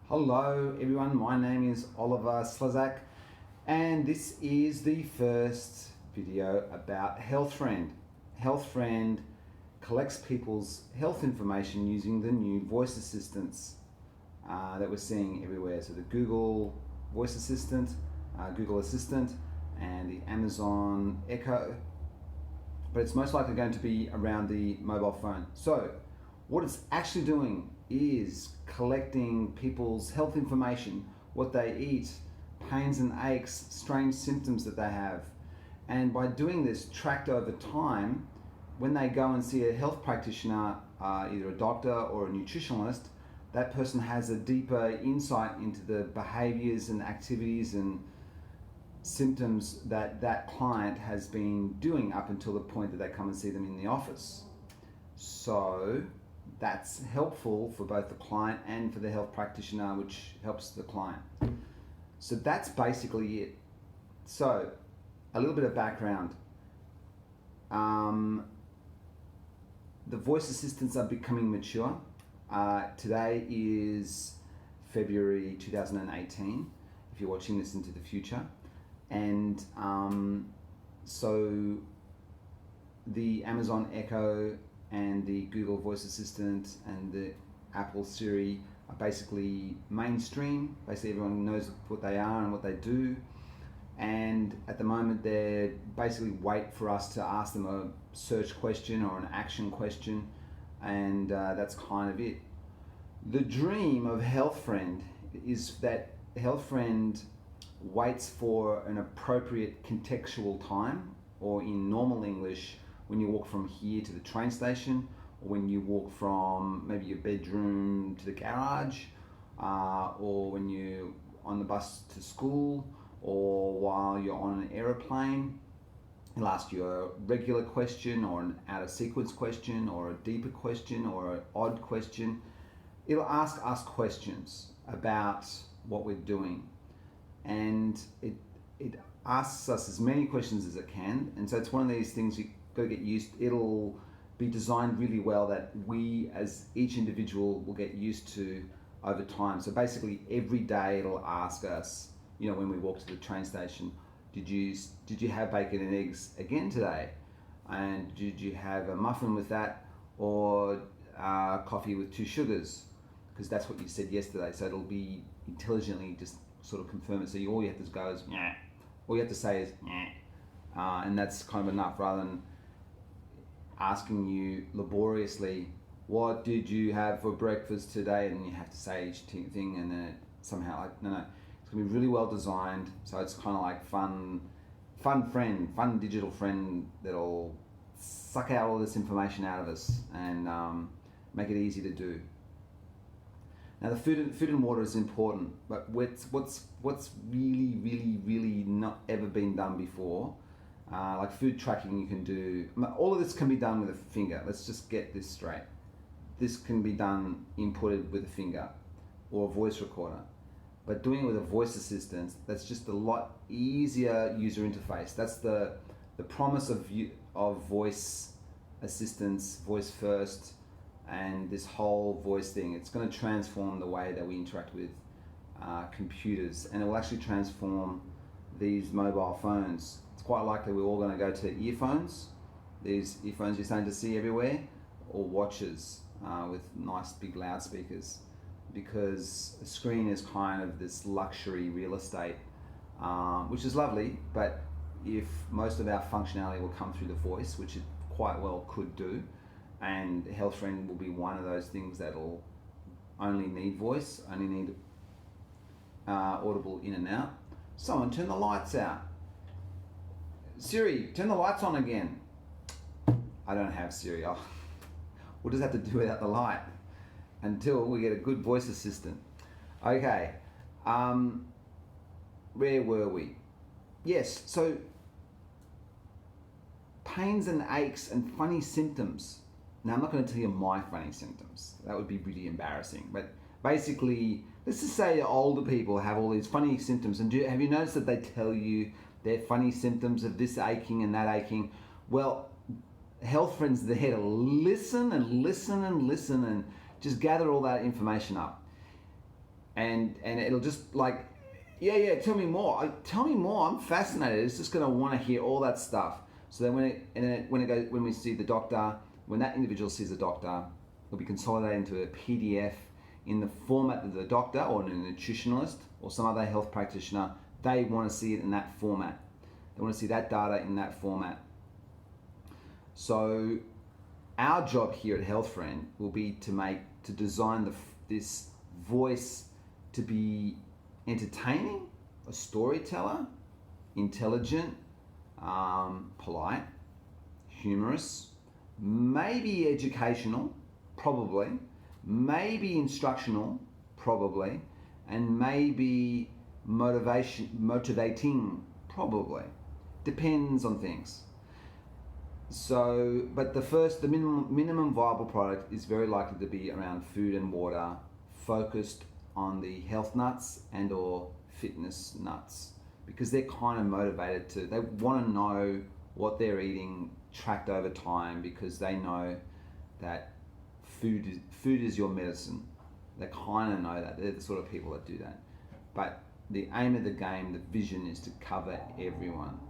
Hello everyone, my name is Oliver Slezak and this is the first video about Healthfriend. Healthfriend collects people's health information using the new voice assistants that we're seeing everywhere. So the Google voice assistant, Google Assistant, and the Amazon Echo, but it's most likely going to be around the mobile phone. So what it's actually doing is collecting people's health information, what they eat, pains and aches, strange symptoms that they have. And by doing this tracked over time, when they go and see a health practitioner, either a doctor or a nutritionalist, that person has a deeper insight into the behaviors and activities and symptoms that that client has been doing up until the point that they come and see them in the office. So that's helpful for both the client and for the health practitioner, which helps the client. So that's basically it. So a little bit of background. The voice assistants are becoming mature. Today is February 2018, if you're watching this into the future. And so the Amazon Echo and the Google Voice Assistant and the Apple Siri are basically mainstream. Basically everyone knows what they are and what they do. And at the moment they basically wait for us to ask them a search question or an action question, and that's kind of it. The dream of Healthfriend is that Healthfriend waits for an appropriate contextual time, or in normal English, when you walk from here to the train station, or when you walk from maybe your bedroom to the garage, or when you're on the bus to school, or while you're on an aeroplane. It'll ask you a regular question or an out of sequence question or a deeper question or an odd question. It'll ask us questions about what we're doing, and it asks us as many questions as it can. And so it's one of these things you got to get used. It'll be designed really well that we as each individual will get used to over time. So basically every day it'll ask us, when we walk to the train station, did you have bacon and eggs again today? And did you have a muffin with that, or coffee with 2 sugars? Because that's what you said yesterday. So it'll be intelligently just sort of confirm it. So all you have to go is, yeah. All you have to say is, yeah. And that's kind of enough, rather than asking you laboriously, what did you have for breakfast today? And you have to say each thing, and then it somehow, no. It's gonna be really well designed. So it's kind of like fun digital friend that'll suck out all this information out of us and make it easy to do. Now the food and water is important, but what's really not ever been done before, like food tracking, you can do. All of this can be done with a finger. Let's just get this straight. This can be done inputted with a finger or a voice recorder, but doing it with a voice assistant, that's just a lot easier user interface. That's the promise of voice assistants, voice first, and this whole voice thing. It's going to transform the way that we interact with computers, and it will actually transform these mobile phones. It's quite likely we're all going to go to earphones, these earphones you're starting to see everywhere, or watches with nice big loudspeakers, because a screen is kind of this luxury real estate, which is lovely, but if most of our functionality will come through the voice, which it quite well could do, and Healthfriend will be one of those things that'll only need voice, only need audible in and out. Someone turn the lights out. Siri, turn the lights on again. I don't have Siri. We'll just have to do without the light until we get a good voice assistant. Okay, where were we? Yes, so pains and aches and funny symptoms. Now, I'm not going to tell you my funny symptoms. That would be pretty embarrassing. But basically, let's just say older people have all these funny symptoms. And have you noticed that they tell you their funny symptoms of this aching and that aching? Well, Healthfriend's there to listen and just gather all that information up. and it'll just like, yeah, tell me more. Tell me more. I'm fascinated. It's just going to want to hear all that stuff. So then when we see the doctor, when that individual sees the doctor, it'll be consolidated into a PDF in the format that the doctor or a nutritionist or some other health practitioner, they want to see it in that format. They want to see that data in that format. So our job here at Healthfriend will be to design this voice to be entertaining, a storyteller, intelligent, polite, humorous, maybe educational, probably, maybe instructional, probably, and maybe motivating, probably. Depends on things. So, but the minimum viable product is very likely to be around food and water, focused on the health nuts and or fitness nuts, because they're kind of motivated they want to know what they're eating tracked over time, because they know that food is your medicine. They kind of know that. They're the sort of people that do that. But the aim of the game, the vision, is to cover everyone.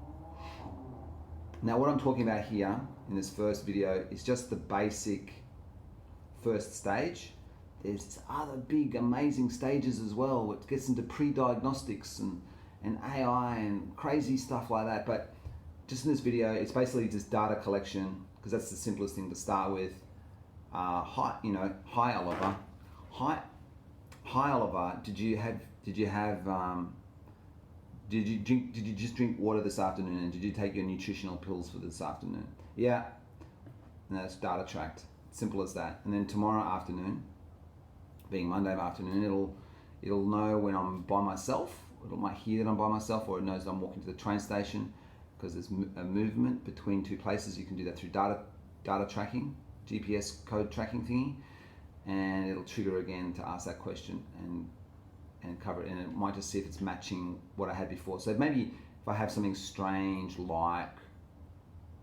Now, what I'm talking about here in this first video is just the basic first stage. There's other big, amazing stages as well. It gets into pre-diagnostics and AI and crazy stuff like that. But just in this video, it's basically just data collection, because that's the simplest thing to start with. Hi Oliver. Hi Oliver. Did you just drink water this afternoon, and did you take your nutritional pills for this afternoon? Yeah. And that's data tracked. Simple as that. And then tomorrow afternoon, being Monday afternoon, it'll know when I'm by myself. It might hear that I'm by myself, or it knows that I'm walking to the train station, because there's a movement between two places. You can do that through data tracking, GPS code tracking thingy, and it'll trigger again to ask that question and cover it, and it might just see if it's matching what I had before. So maybe if I have something strange like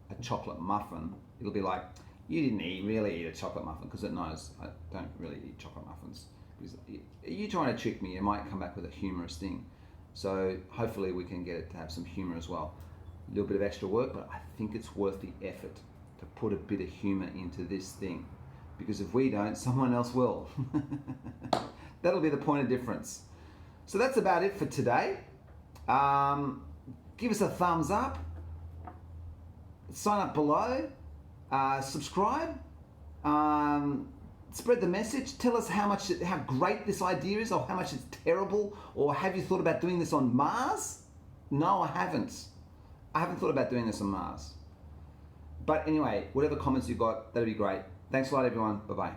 a chocolate muffin, it'll be like, you didn't really eat a chocolate muffin, because it knows I don't really eat chocolate muffins. Because are you trying to trick me? It might come back with a humorous thing. So hopefully we can get it to have some humor as well. A little bit of extra work, but I think it's worth the effort to put a bit of humor into this thing, because if we don't, someone else will. That'll be the point of difference. So that's about it for today. Give us a thumbs up, sign up below, subscribe, spread the message. Tell us how great this idea is, or how much it's terrible, or have you thought about doing this on Mars? No, I haven't. I haven't thought about doing this on Mars. But anyway, whatever comments you got, that'd be great. Thanks a lot, everyone. Bye-bye.